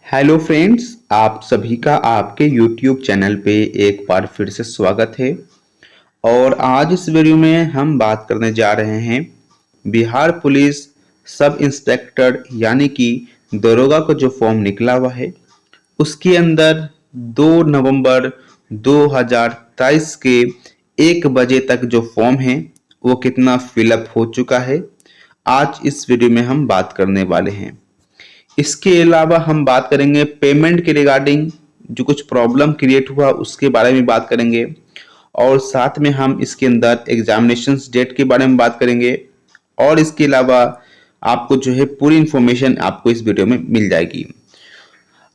Hello friends, आप सभी का आपके YouTube चैनल पे एक बार फिर से स्वागत है। और आज इस वीडियो में हम बात करने जा रहे हैं बिहार पुलिस सब इंस्पेक्टर यानी कि दरोगा का जो फॉर्म निकला हुआ है उसके अंदर 2 नवंबर 2023 के 1 बजे तक जो फॉर्म है वो कितना फिलअप हो चुका है। आज इस वीडियो में हम बात करने वाले हैं। इसके अलावा हम बात करेंगे पेमेंट के रिगार्डिंग जो कुछ प्रॉब्लम क्रिएट हुआ उसके बारे में बात करेंगे। और साथ में हम इसके अंदर एग्जामिनेशन डेट के बारे में बात करेंगे। और इसके अलावा आपको जो है पूरी इंफॉर्मेशन आपको इस वीडियो में मिल जाएगी।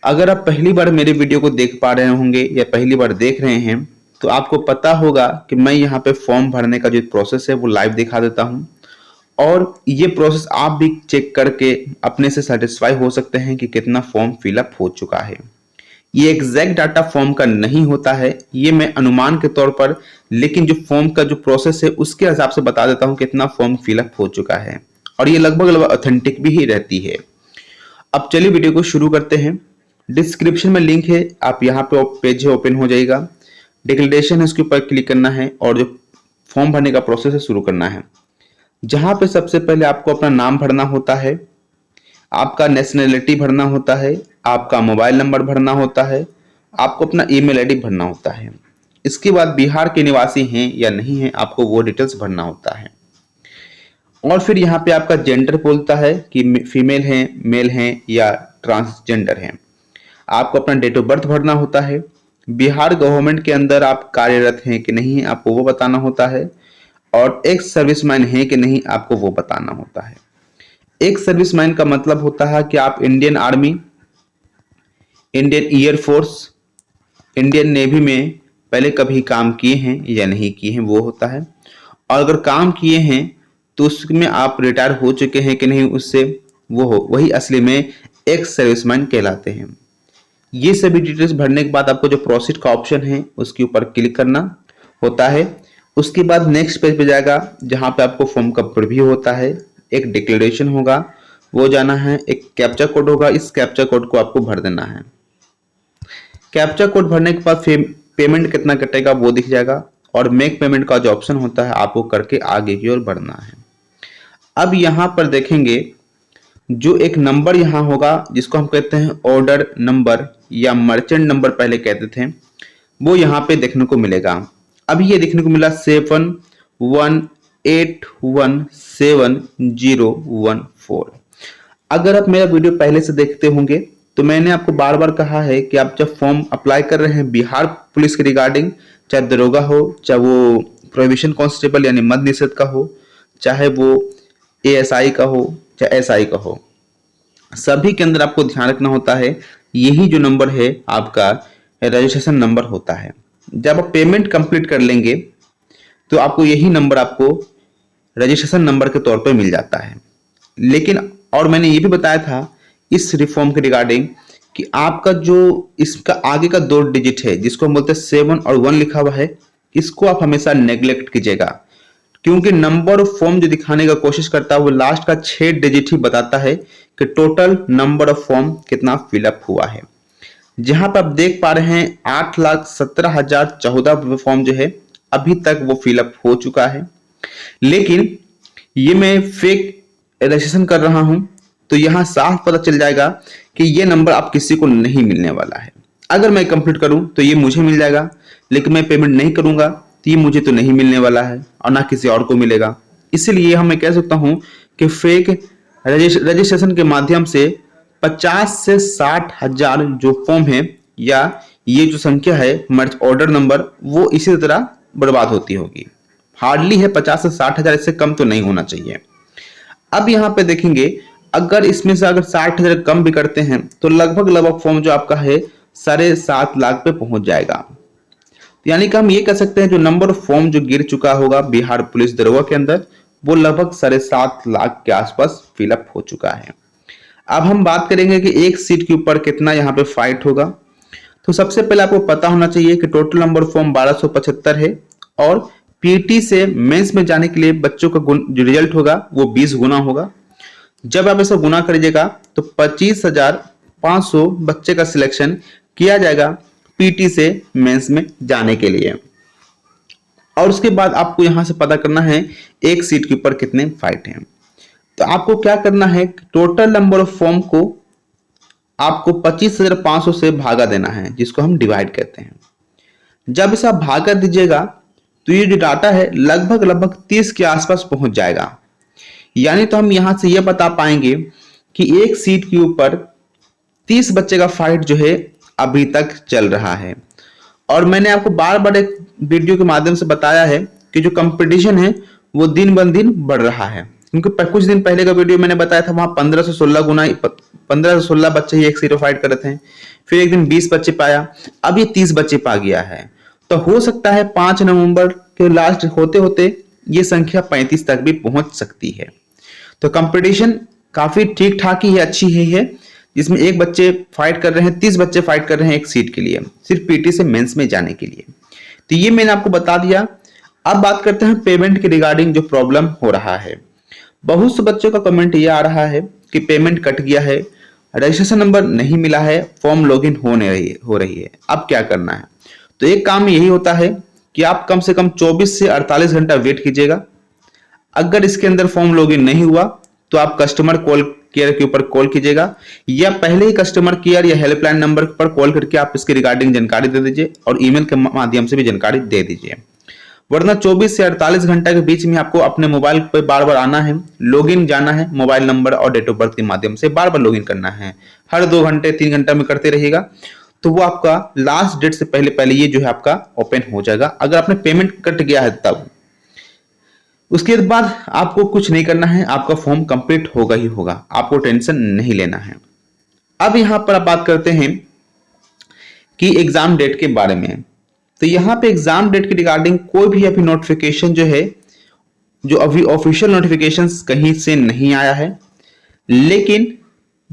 अगर आप पहली बार मेरे वीडियो को देख पा रहे होंगे या पहली बार देख रहे हैं तो आपको पता होगा कि मैं यहाँ पे फॉर्म भरने का जो प्रोसेस है वो लाइव दिखा देता हूँ। और ये प्रोसेस आप भी चेक करके अपने से सेटिस्फाई हो सकते हैं कि कितना फॉर्म फिलअप हो चुका है। ये एग्जैक्ट डाटा फॉर्म का नहीं होता है, ये मैं अनुमान के तौर पर, लेकिन जो फॉर्म का जो प्रोसेस है उसके हिसाब से बता देता हूँ कितना फॉर्म फिलअप हो चुका है। और ये लगभग ऑथेंटिक भी ही रहती है। अब चलिए वीडियो को शुरू करते हैं। डिस्क्रिप्शन में लिंक है, आप यहाँ पे पेज है ओपन हो जाएगा। डिक्लेरेशन है उसके ऊपर क्लिक करना है और जो फॉर्म भरने का प्रोसेस है शुरू करना है। जहां पे सबसे पहले आपको अपना नाम भरना होता है, आपका नेशनैलिटी भरना होता है, आपका मोबाइल नंबर भरना होता है, आपको अपना ईमेल आईडी भरना होता है। इसके बाद बिहार के निवासी हैं या नहीं हैं आपको वो डिटेल्स भरना होता है। और फिर यहाँ पे आपका जेंडर बोलता है कि फीमेल हैं, मेल हैं या ट्रांसजेंडर हैं। आपको अपना डेट ऑफ बर्थ भरना होता है। बिहार गवर्नमेंट के अंदर आप कार्यरत हैं कि नहीं है आपको वो बताना होता है। और एक्स सर्विसमैन है कि नहीं आपको वो बताना होता है। एक सर्विसमैन का मतलब होता है कि आप Indian army, Indian air force, Indian navy में पहले कभी काम किए हैं या नहीं किए हैं वो होता है। और अगर काम किए हैं तो उसमें आप रिटायर हो चुके हैं कि नहीं उससे वो हो, वही असली में एक्स सर्विसमैन कहलाते हैं। ये सभी डिटेल्स भरने के बाद आपको जो प्रोसीड का ऑप्शन है उसके ऊपर क्लिक करना होता है। उसके बाद नेक्स्ट पेज पे जाएगा जहां पे आपको फॉर्म का प्रीव्यू होता है, एक डिक्लेरेशन होगा वो जाना है, एक कैप्चा कोड होगा, इस कैप्चा कोड को आपको भर देना है। कैप्चा कोड भरने के बाद पेमेंट कितना कटेगा वो दिख जाएगा और मेक पेमेंट का जो ऑप्शन होता है आपको करके आगे की ओर बढ़ना है। अब यहाँ पर देखेंगे जो एक नंबर यहाँ होगा जिसको हम कहते हैं ऑर्डर नंबर या मर्चेंट नंबर पहले कहते थे, वो यहाँ पे देखने को मिलेगा। अभी ये देखने को मिला 71817014। अगर आप मेरा वीडियो पहले से देखते होंगे तो मैंने आपको बार बार कहा है कि आप जब फॉर्म अप्लाई कर रहे हैं बिहार पुलिस के रिगार्डिंग, चाहे दरोगा हो, चाहे वो प्रोहिबिशन कांस्टेबल यानी मद्य निषेध का हो, चाहे वो एएसआई का हो, चाहे एसआई का हो, सभी के अंदर आपको ध्यान रखना होता है यही जो नंबर है आपका रजिस्ट्रेशन नंबर होता है। जब आप पेमेंट कंप्लीट कर लेंगे तो आपको यही नंबर आपको रजिस्ट्रेशन नंबर के तौर पर मिल जाता है। लेकिन और मैंने ये भी बताया था इस रिफॉर्म के रिगार्डिंग कि आपका जो इसका आगे का 2 डिजिट है जिसको हम बोलते हैं 7 और 1 लिखा हुआ है, इसको आप हमेशा नेग्लेक्ट कीजिएगा, क्योंकि नंबर ऑफ फॉर्म जो दिखाने का कोशिश करता है वो लास्ट का 6 डिजिट ही बताता है कि टोटल नंबर ऑफ फॉर्म कितना फिलअप हुआ है। जहां पर आप देख पा रहे हैं 8,17,014 फॉर्म जो है अभी तक वो फिलअप हो चुका है। लेकिन ये मैं फेक रजिस्ट्रेशन कर रहा हूं तो यहां साफ पता चल जाएगा कि ये नंबर आप किसी को नहीं मिलने वाला है। अगर मैं कंप्लीट करूं तो ये मुझे मिल जाएगा, लेकिन मैं पेमेंट नहीं करूंगा तो ये मुझे तो नहीं मिलने वाला है और ना किसी और को मिलेगा। इसलिए हम मैं कह सकता हूं कि फेक रजिस्ट्रेशन के माध्यम से 50 से 60 हजार जो फॉर्म है या ये जो संख्या है मर्ज ऑर्डर नंबर वो इसी तरह बर्बाद होती होगी। हार्डली है 50 से 60 हजार, इससे कम तो नहीं होना चाहिए। अब यहाँ पे देखेंगे अगर इसमें से अगर 60 हजार कम भी करते हैं तो लगभग फॉर्म जो आपका है 7.5 लाख पे पहुंच जाएगा। यानी कि हम ये कह सकते हैं जो नंबर ऑफ फॉर्म जो गिर चुका होगा बिहार पुलिस दरोगा के अंदर वो लगभग 7.5 लाख के आसपास फिलअप हो चुका है। अब हम बात करेंगे कि एक सीट के ऊपर कितना यहाँ पे फाइट होगा। तो सबसे पहले आपको पता होना चाहिए कि टोटल नंबर फॉर्म 1275 है और पीटी से मेंस में जाने के लिए बच्चों का जो रिजल्ट होगा वो 20 गुना होगा। जब आप ऐसा गुना करिएगा तो 25,000 500 बच्चे का सिलेक्शन किया जाएगा पीटी से मेंस में जाने के लिए। और उसके बाद आपको यहां से पता करना है एक सीट के ऊपर कितने फाइट हैं। तो आपको क्या करना है, टोटल नंबर ऑफ फॉर्म को आपको 25,500 से भागा देना है, जिसको हम डिवाइड कहते हैं। जब इसे आप भागा दीजिएगा तो ये जो डाटा है लगभग 30 के आसपास पहुंच जाएगा। यानी तो हम यहां से यह बता पाएंगे कि एक सीट के ऊपर 30 बच्चे का फाइट जो है अभी तक चल रहा है। और मैंने आपको बार बार एक वीडियो के माध्यम से बताया है कि जो कंपटीशन है वो दिन ब दिन बढ़ रहा है, क्योंकि कुछ दिन पहले का वीडियो मैंने बताया था वहां 15 से 16 बच्चे ही एक सीट फाइट कर रहे थे। फिर एक दिन 20 बच्चे पाया, अब ये 30 बच्चे पा गया है। तो हो सकता है 5 नवंबर के लास्ट होते होते ये संख्या 35 तक भी पहुंच सकती है। तो कंपटीशन काफी ठीक ठाक ही है, अच्छी ही है, जिसमें एक बच्चे फाइट कर रहे हैं, 30 बच्चे फाइट कर रहे हैं एक सीट के लिए, सिर्फ पीटी से मेंस में जाने के लिए। तो ये मैंने आपको बता दिया। अब बात करते हैं पेमेंट के रिगार्डिंग जो प्रॉब्लम हो रहा है। बहुत से बच्चों का कमेंट ये आ रहा है कि पेमेंट कट गया है, रजिस्ट्रेशन नंबर नहीं मिला है, फॉर्म लॉगिन हो रही है, अब क्या करना है। तो एक काम यही होता है कि आप कम से कम 24 से 48 घंटा वेट कीजिएगा। अगर इसके अंदर फॉर्म लॉगिन नहीं हुआ तो आप कस्टमर कॉल केयर के ऊपर कॉल कीजिएगा, या पहले ही कस्टमर केयर या हेल्पलाइन नंबर पर कॉल करके आप इसके रिगार्डिंग जानकारी दे दीजिए और ईमेल के माध्यम से भी जानकारी दे दीजिए। वरना 24 से 48 घंटा के बीच में आपको अपने मोबाइल पर बार बार आना है, लॉगिन जाना है, मोबाइल नंबर और डेट ऑफ बर्थ के माध्यम से बार बार लॉगिन करना है। हर 2 घंटे 3 घंटा में करते रहिएगा तो वो आपका लास्ट डेट से पहले ये जो है आपका ओपन हो जाएगा, अगर आपने पेमेंट कट गया है तब। उसके बाद आपको कुछ नहीं करना है, आपका फॉर्म कंप्लीट होगा ही होगा, आपको टेंशन नहीं लेना है। अब यहां पर आप बात करते हैं कि एग्जाम डेट के बारे में। तो यहां पे एग्जाम डेट के रिगार्डिंग कोई भी अभी नोटिफिकेशन जो है, जो अभी ऑफिशियल नोटिफिकेशन कहीं से नहीं आया है, लेकिन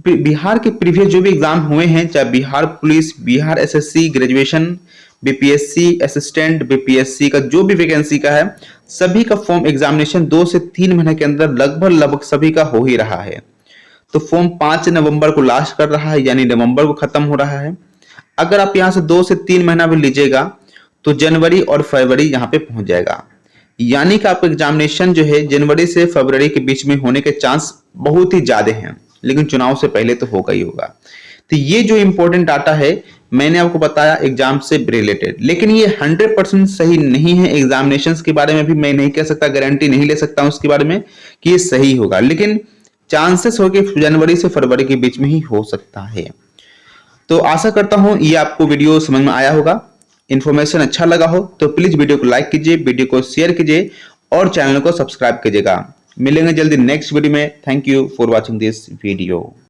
बिहार के प्रीवियस जो भी एग्जाम हुए हैं, चाहे Bihar police, Bihar SSC, graduation, BPSC, assistant BPSC का जो भी वैकेंसी का है, सभी का फॉर्म एग्जामिनेशन 2 से 3 महीने के अंदर लगभग सभी का हो ही रहा है। तो फॉर्म 5 नवंबर को लास्ट कर रहा है, यानी नवंबर को खत्म हो रहा है। अगर आप यहां से 2 से 3 महीना भी लीजिएगा तो जनवरी और फरवरी यहां पे पहुंच जाएगा, यानी कि आपका एग्जामिनेशन जो है जनवरी से फरवरी के बीच में होने के चांस बहुत ही ज्यादा हैं, लेकिन चुनाव से पहले तो होगा ही होगा। तो ये जो इंपॉर्टेंट डाटा है मैंने आपको बताया एग्जाम से रिलेटेड, लेकिन ये 100% सही नहीं है। एग्जामिनेशंस के बारे में भी मैं नहीं कह सकता, गारंटी नहीं ले सकता हूं उसके बारे में कि ये सही होगा, लेकिन चांसेस हो कि जनवरी से फरवरी के बीच में ही हो सकता है। तो आशा करता हूं ये आपको वीडियो समझ में आया होगा, इन्फॉर्मेशन अच्छा लगा हो तो प्लीज वीडियो को लाइक कीजिए, वीडियो को शेयर कीजिए और चैनल को सब्सक्राइब कीजिएगा। मिलेंगे जल्दी नेक्स्ट वीडियो में। Thank you for watching this video.